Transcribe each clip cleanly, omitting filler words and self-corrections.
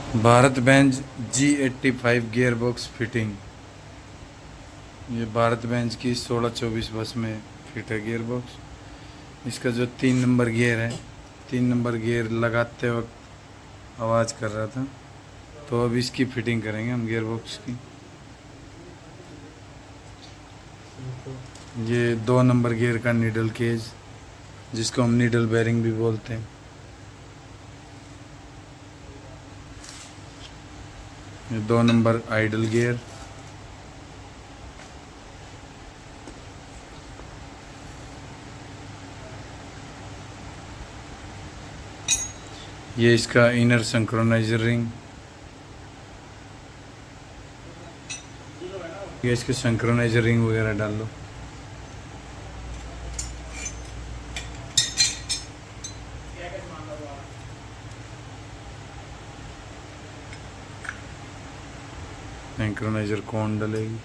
Bharat Benz G85 gear box fitting. ये Bharat Benz की 1624 बस में फिट है गियर बॉक्स। इसका जो 3 नंबर गियर है, 3 नंबर गियर लगाते वक्त आवाज़ कर रहा था, तो अब इसकी फिटिंग करेंगे हम गियर बॉक्स की। ये 2 नंबर गियर का नीडल केज, जिसको हम नीडल बेरिंग भी बोलते हैं। ये 2 नंबर आइडल गियर। ये इसका इनर सिंक्रोनाइजर रिंग। ये इसके सिंक्रोनाइजर रिंग वगैरह डाल लो। सिंक्रोनाइजर कौन डलेगी।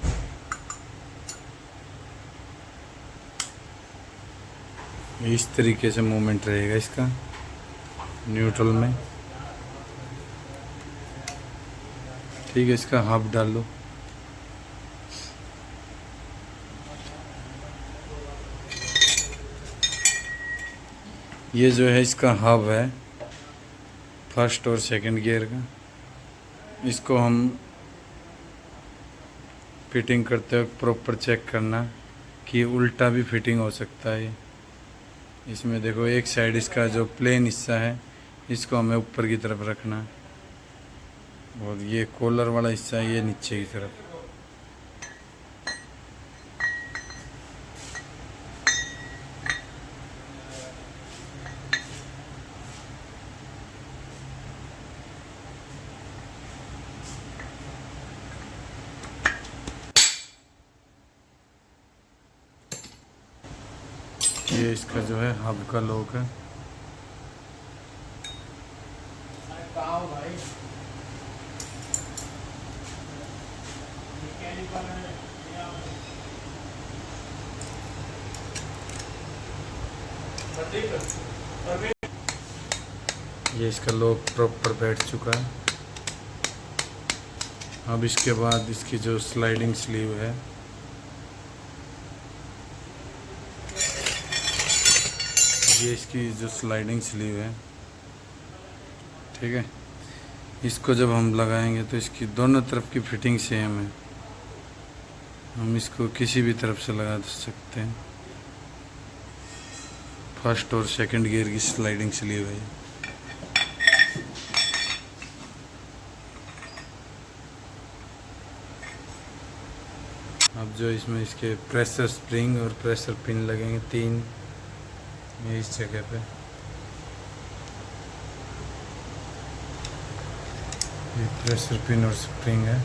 इस तरीके से मूवमेंट रहेगा इसका न्यूट्रल में। ठीक है, इसका हब डाल लो। ये जो है इसका हब है फर्स्ट और सेकंड गियर का। इसको हम फिटिंग करते वक्त प्रॉपर चेक करना कि उल्टा भी फिटिंग हो सकता है। इसमें देखो, एक साइड इसका जो प्लेन हिस्सा है इसको हमें ऊपर की तरफ रखना है, और ये कॉलर वाला हिस्सा है ये नीचे की तरफ। ये इसका जो है हब का लॉक है। ये इसका लॉक प्रॉपर बैठ चुका है। अब इसके बाद इसकी जो स्लाइडिंग स्लीव है, ये इसकी जो स्लाइडिंग स्लीव है, ठीक है, इसको जब हम लगाएंगे तो इसकी दोनों तरफ की फिटिंग सेम है। हम इसको किसी भी तरफ से लगा सकते हैं। फर्स्ट और सेकंड गियर की स्लाइडिंग स्लीव है। अब जो इसमें इसके प्रेशर स्प्रिंग और प्रेशर पिन लगेंगे 3, ये इस जगह पे। ये प्रेशर पिन और स्प्रिंग है।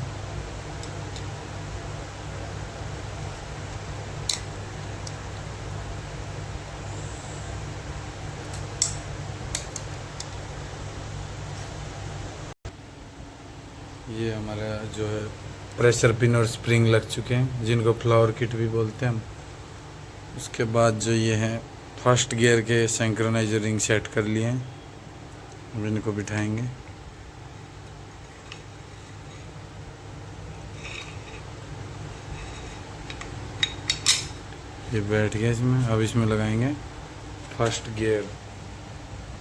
ये हमारा जो है प्रेशर पिन और स्प्रिंग लग चुके हैं, जिनको फ्लावर किट भी बोलते हैं हम। उसके बाद जो ये है फर्स्ट गियर के सिंक्रोनाइजर रिंग सेट कर लिए हैं। अब इनको बिठाएंगे। ये बैठ गया इसमें। अब इसमें लगाएंगे फर्स्ट गियर।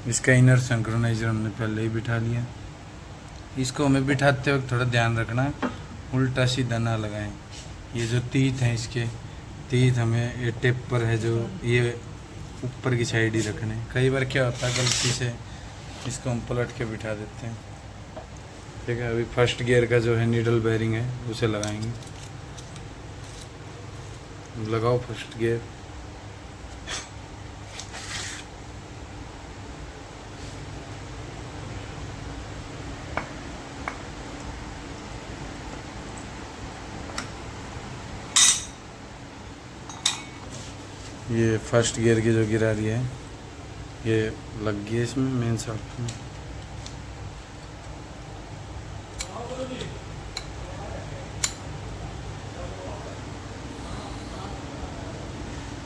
इसका इनर सिंक्रोनाइजर हमने पहले ही बिठा लिया। इसको हमें बिठाते वक्त थोड़ा ध्यान रखना, उल्टा सीधा ना लगाएं। ये जो तीत हैं इसके, तीत हमें ये टिप पर है जो ये ऊपर की साइड ही रखने। कई बार क्या होता है गलती से इसको हम पलट के बिठा देते हैं। ठीक है, अभी फर्स्ट गियर का जो है नीडल बेरिंग है उसे लगाएंगे। लगाओ फर्स्ट गियर। ये फर्स्ट गियर की जो गिरारी है ये लग गई है इसमें मेन शाफ्ट में।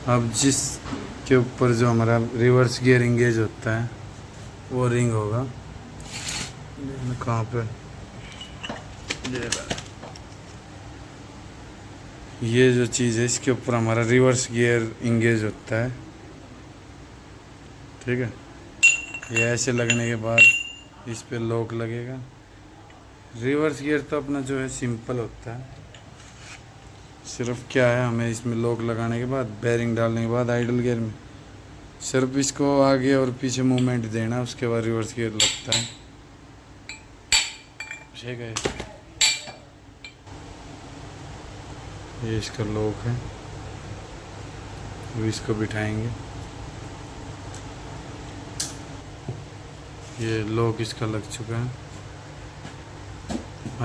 अब जिस के ऊपर जो हमारा रिवर्स गियर इंगेज होता है वो रिंग होगा, कहाँ पे ये जो चीज़ है इसके ऊपर हमारा रिवर्स गियर इंगेज होता है। ठीक है, ये ऐसे लगने के बाद इस पे लॉक लगेगा। रिवर्स गियर तो अपना जो है सिंपल होता है, सिर्फ क्या है हमें इसमें लॉक लगाने के बाद बेरिंग डालने के बाद आइडल गियर में सिर्फ इसको आगे और पीछे मूवमेंट देना, उसके बाद रिवर्स गियर लगता है। ठीक है, ये इसका लॉक है, अब इसको बिठाएंगे। ये लॉक इसका लग चुका है।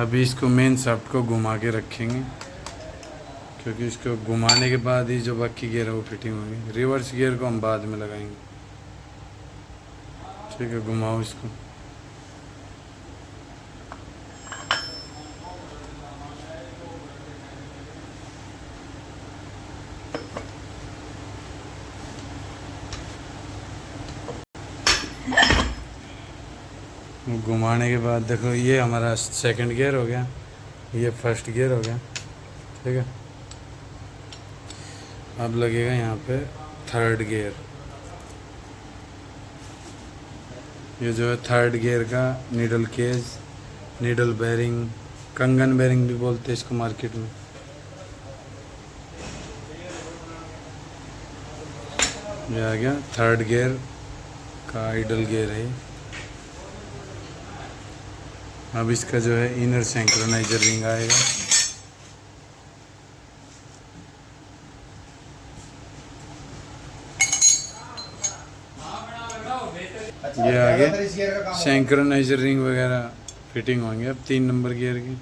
अभी इसको मेन शाफ्ट को घुमा के रखेंगे, क्योंकि इसको घुमाने के बाद ही जो बाकी गियर है वो फिटिंग होगी। रिवर्स गियर को हम बाद में लगाएंगे। ठीक है, घुमाओ इसको। घुमाने के बाद देखो ये हमारा सेकंड गियर हो गया, ये फर्स्ट गियर हो गया। ठीक है, अब लगेगा यहाँ पे थर्ड गियर। ये जो है थर्ड गियर का नीडल केज, नीडल बेरिंग, कंगन बेरिंग भी बोलते हैं इसको मार्केट में। ये आ गया थर्ड गियर का आइडल गियर है। अब इसका जो है इनर सिंक्रोनाइजर रिंग आएगा। ये आगे सिंक्रोनाइजर रिंग वगैरह फिटिंग होंगे अब 3 नंबर गियर की।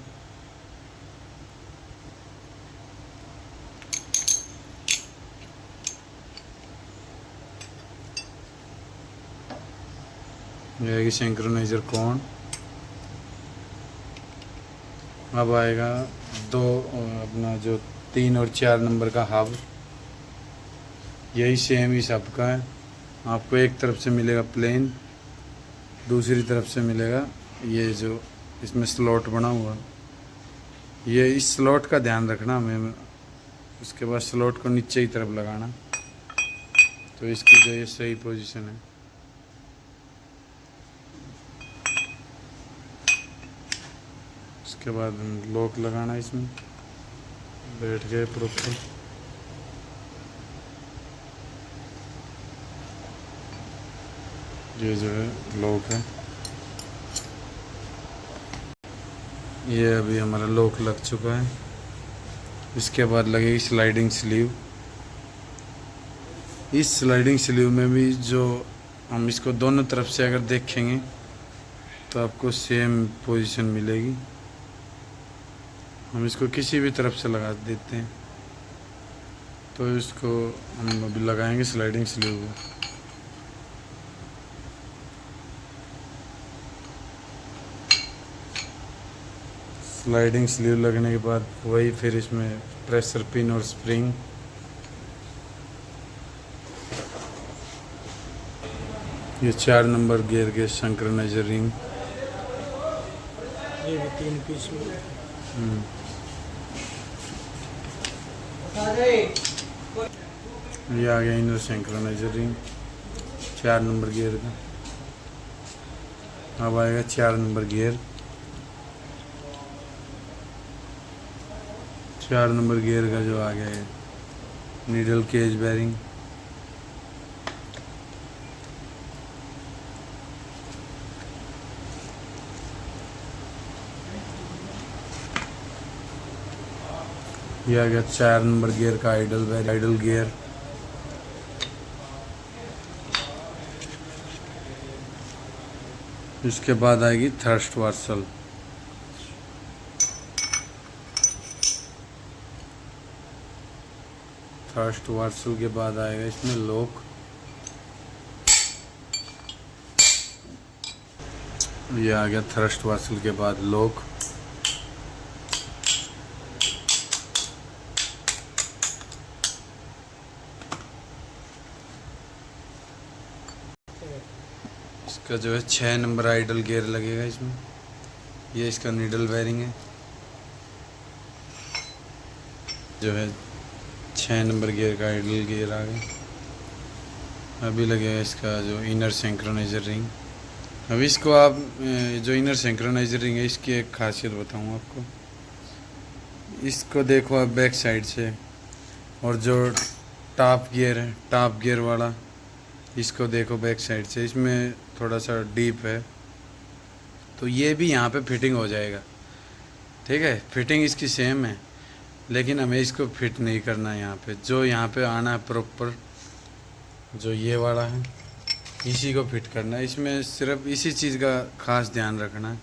ये आएगी सिंक्रोनाइजर कौन। अब आएगा दो अपना जो 3 और 4 नंबर का हब, यही सेम ही सबका है। आपको एक तरफ से मिलेगा प्लेन, दूसरी तरफ से मिलेगा ये जो इसमें स्लॉट बना हुआ। ये इस स्लॉट का ध्यान रखना हमें, उसके बाद स्लॉट को नीचे की तरफ लगाना, तो इसकी जो ये सही पोजीशन है। उसके बाद लॉक लगाना, इसमें बैठ गए प्रॉपर। ये जो है लॉक है, ये अभी हमारा लॉक लग चुका है। इसके बाद लगेगी स्लाइडिंग स्लीव। इस स्लाइडिंग स्लीव में भी जो हम इसको दोनों तरफ से अगर देखेंगे तो आपको सेम पोजीशन मिलेगी। हम इसको किसी भी तरफ से लगा देते हैं, तो इसको हम अभी लगाएंगे स्लाइडिंग स्लीव को। स्लाइडिंग स्लीव लगने के बाद वही फिर इसमें प्रेशर पिन और स्प्रिंग। ये 4 नंबर गियर के सिंक्रोनाइजर रिंग, ये भी 3 पीस में। ये आ गया inner synchroniser ring 4 number gear का। अब आएगा 4 नंबर गियर। 4 नंबर गियर का जो आ गया है नीडल केज बेरिंग। ये आ गया 4 नंबर गियर का आइडल गियर। इसके बाद आएगी थ्रस्ट वार्सल। थ्रस्ट वार्सल के बाद आएगा इसमें लॉक। ये आ गया थ्रस्ट वार्सल के बाद लॉक। इसका जो है 6 नंबर आइडल गियर लगेगा इसमें। ये इसका नीडल बेयरिंग है, जो है 6 नंबर गियर का आइडल गियर आ गया। अभी लगेगा इसका जो इनर सिंक्रोनाइजर रिंग। अभी इसको आप जो इनर सिंक्रोनाइजर रिंग है, इसकी एक खासियत बताऊँ आपको। इसको देखो आप बैक साइड से, और जो टॉप गियर है, टॉप गियर वाला, इसको देखो बैक साइड से, इसमें थोड़ा सा डीप है, तो ये भी यहाँ पे फिटिंग हो जाएगा। ठीक है, फिटिंग इसकी सेम है, लेकिन हमें इसको फिट नहीं करना है यहाँ पे। जो यहाँ पे आना है प्रॉपर, जो ये वाला है, इसी को फिट करना है। इसमें सिर्फ इसी चीज़ का खास ध्यान रखना है।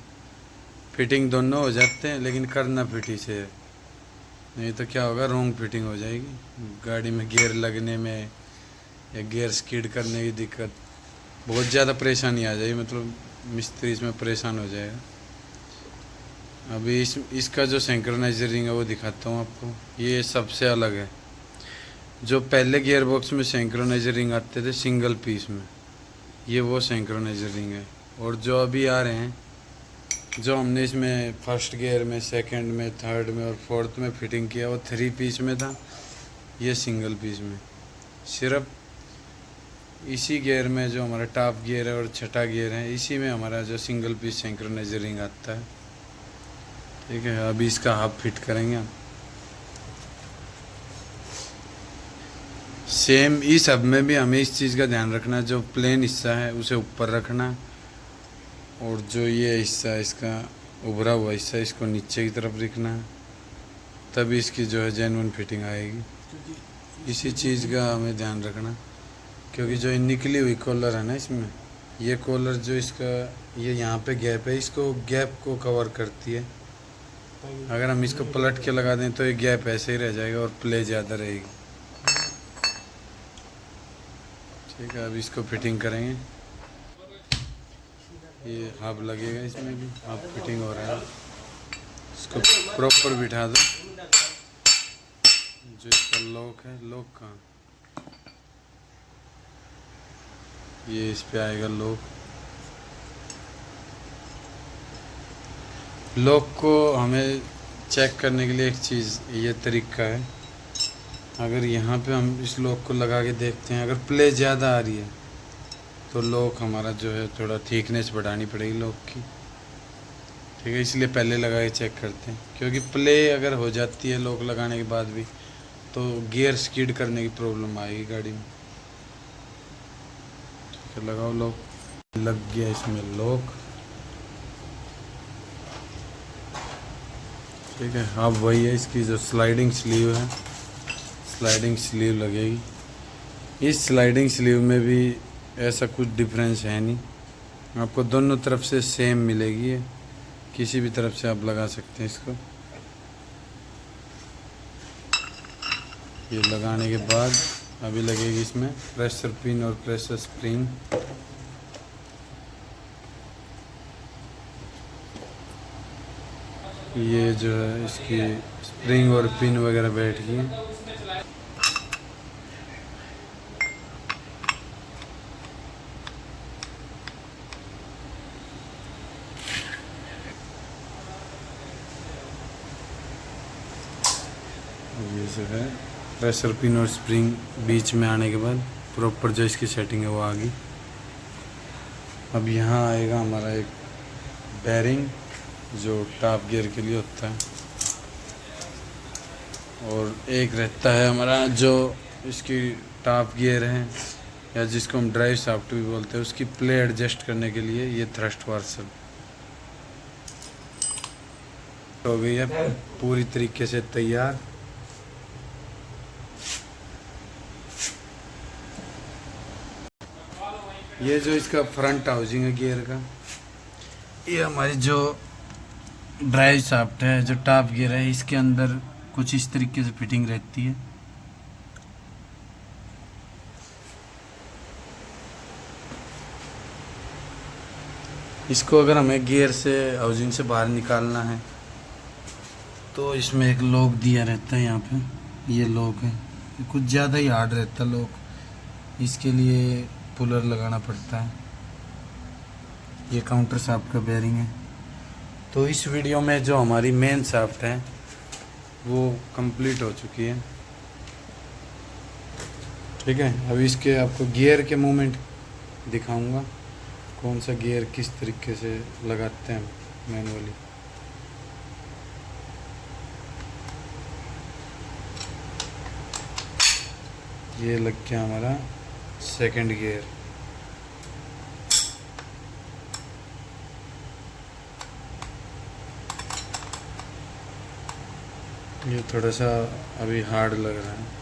फिटिंग दोनों हो जाते हैं, लेकिन करना फिट से है, नहीं तो क्या होगा, रॉन्ग फिटिंग हो जाएगी, गाड़ी में गियर लगने में या गियर स्किड करने की दिक्कत, बहुत ज़्यादा परेशानी आ जाएगी, मतलब मिस्त्री इसमें परेशान हो जाएगा। अभी इसका जो सिंक्रोनाइजर रिंग है वो दिखाता हूँ आपको। ये सबसे अलग है। जो पहले गियर बॉक्स में सिंक्रोनाइजर रिंग आते थे सिंगल पीस में, ये वो सिंक्रोनाइजर रिंग है। और जो अभी आ रहे हैं, जो हमने इसमें फर्स्ट गियर में, सेकंड में, थर्ड में और फोर्थ में फिटिंग किया, वो 3 पीस में था, ये सिंगल पीस में। सिर्फ इसी गियर में जो हमारा टॉप गियर है और छठा गियर है, इसी में हमारा जो सिंगल पीस सिंक्रोनाइजर रिंग आता है। ठीक है, अभी इसका हाफ फिट करेंगे हम। सेम इस सब में भी हमें इस चीज़ का ध्यान रखना, जो प्लेन हिस्सा है उसे ऊपर रखना, और जो ये हिस्सा है इसका उभरा हुआ हिस्सा, इसको नीचे की तरफ रखना है, तभी इसकी जो है जेन्युइन फिटिंग आएगी। इसी चीज़ का हमें ध्यान रखना, क्योंकि जो निकली हुई कॉलर है ना इसमें, ये कॉलर जो इसका ये यहाँ पे गैप है, इसको गैप को कवर करती है। अगर हम इसको पलट के लगा दें तो ये गैप ऐसे ही रह जाएगा और प्ले ज़्यादा रहेगी। ठीक है, अब इसको फिटिंग करेंगे। ये हब लगेगा, इसमें भी हब फिटिंग हो रहा है। इसको प्रॉपर बिठा दो। जो इसका लॉक है, लॉक कहाँ, ये इस पे आएगा लॉक। लॉक को हमें चेक करने के लिए एक चीज़, ये तरीका है। अगर यहाँ पे हम इस लॉक को लगा के देखते हैं, अगर प्ले ज़्यादा आ रही है तो लॉक हमारा जो है थोड़ा थिकनेस बढ़ानी पड़ेगी लॉक की। ठीक है, इसलिए पहले लगा के चेक करते हैं, क्योंकि प्ले अगर हो जाती है लॉक लगाने के बाद भी, तो गियर स्किड करने की प्रॉब्लम आएगी गाड़ी में। ठीक है, लगाओ लॉक। लग गया इसमें लॉक। ठीक है, अब वही है, इसकी जो स्लाइडिंग स्लीव है, स्लाइडिंग स्लीव लगेगी। इस स्लाइडिंग स्लीव में भी ऐसा कुछ डिफरेंस है नहीं, आपको दोनों तरफ से सेम मिलेगी है, किसी भी तरफ से आप लगा सकते हैं इसको। ये लगाने के बाद अभी लगेगी इसमें प्रेशर पिन और प्रेशर स्प्रिंग। ये जो है इसकी स्प्रिंग और पिन वगैरह बैठ गई। ये जो है प्रेशर पिन और स्प्रिंग बीच में आने के बाद प्रॉपर जो इसकी सेटिंग है वो आ गई। अब यहाँ आएगा हमारा एक बेरिंग, जो टॉप गियर के लिए होता है, और एक रहता है हमारा जो इसकी टॉप गियर है, या जिसको हम ड्राइव शाफ्ट भी बोलते हैं, उसकी प्ले एडजस्ट करने के लिए ये थ्रस्ट वार्सल हो गई है पूरी तरीके से तैयार। ये जो इसका फ्रंट हाउसिंग है गियर का, ये हमारी जो ड्राइव शाफ्ट है, जो टॉप गियर है, इसके अंदर कुछ इस तरीके से फिटिंग रहती है। इसको अगर हमें गियर से, हाउसिंग से बाहर निकालना है, तो इसमें एक लॉक दिया रहता है यहाँ पे। ये लॉक है, ये कुछ ज़्यादा ही हार्ड रहता है लॉक, इसके लिए पुलर लगाना पड़ता है। ये काउंटर शाफ्ट का बेयरिंग है। तो इस वीडियो में जो हमारी मेन शाफ्ट है वो कंप्लीट हो चुकी है। ठीक है, अब इसके आपको गियर के मूवमेंट दिखाऊंगा, कौन सा गियर किस तरीके से लगाते हैं मैनुअली। ये लग गया हमारा सेकंड गियर। ये थोड़ा सा अभी हार्ड लग रहा है।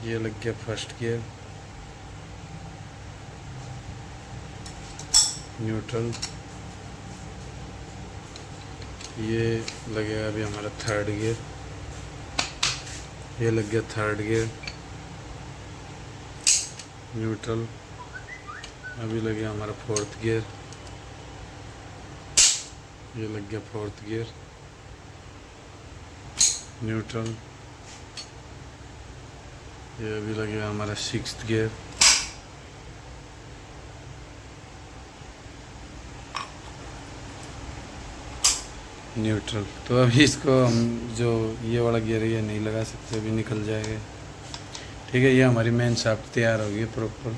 ये लग गया फर्स्ट गियर, न्यूट्रल। ये लगेगा अभी हमारा थर्ड गियर। ये लग गया थर्ड गियर, न्यूट्रल। अभी लग गया हमारा फोर्थ गियर। ये लग गया फोर्थ गियर, न्यूट्रल। ये अभी लगेगा हमारा सिक्स्थ गियर। न्यूट्रल। तो अभी इसको हम जो ये वाला गियर है ये नहीं लगा सकते, अभी निकल जाएगा। ठीक है, ये हमारी मेन शाफ्ट तैयार होगी प्रॉपर।